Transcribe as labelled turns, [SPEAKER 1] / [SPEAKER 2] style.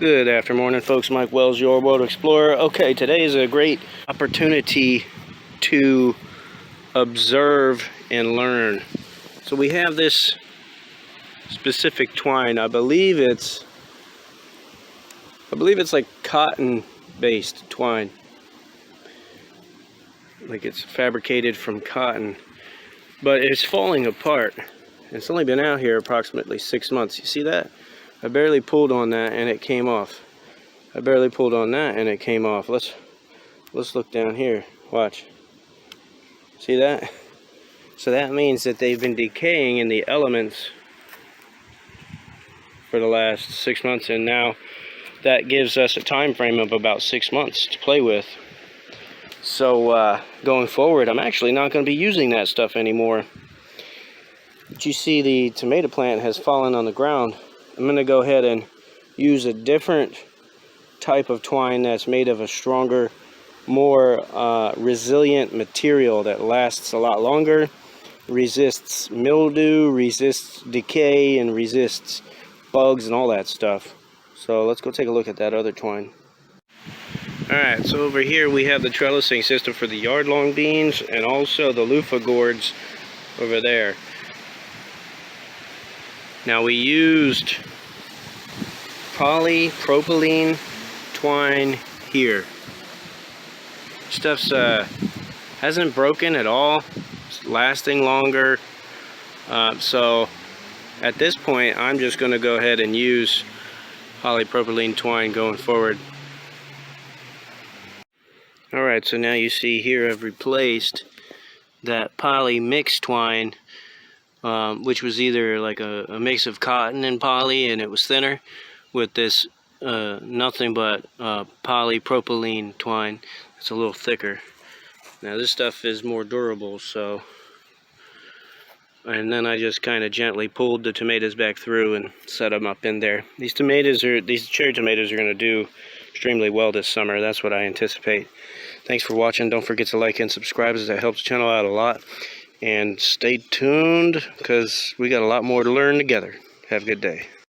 [SPEAKER 1] Good afternoon, folks. Mike Wells, your World Explorer. Okay, today is a great opportunity to observe and learn. So we have this specific twine. I believe it's like cotton-based twine. Like it's fabricated from cotton, but it's falling apart. It's only been out here approximately 6 months. You see that? I barely pulled on that and it came off. I barely pulled on that and it came off. Let's look down here. Watch. See that? So that means that they've been decaying in the elements for the last 6 months, and now that gives us a time frame of about 6 months to play with. So going forward, I'm actually not going to be using that stuff anymore. But you see the tomato plant has fallen on the ground. I'm going to go ahead and use a different type of twine that's made of a stronger, more resilient material that lasts a lot longer, resists mildew, resists decay, and resists bugs and all that stuff. So let's go take a look at that other twine. Alright, so over here we have the trellising system for the yard-long beans and also the loofah gourds over there. Now we used polypropylene twine here. Stuff's hasn't broken at all. It's lasting longer. So at this point, I'm just going to go ahead and use polypropylene twine going forward. Alright, so now you see here I've replaced that poly mixed twine, which was either like a mix of cotton and poly and it was thinner, with this nothing but polypropylene twine. It's a little thicker. Now this stuff is more durable, so, and then I just kind of gently pulled the tomatoes back through and set them up in there. These cherry tomatoes are going to do extremely well this summer. That's what I anticipate. Thanks for watching. Don't forget to like and subscribe, as that helps the channel out a lot. And stay tuned, because we got a lot more to learn together. Have a good day.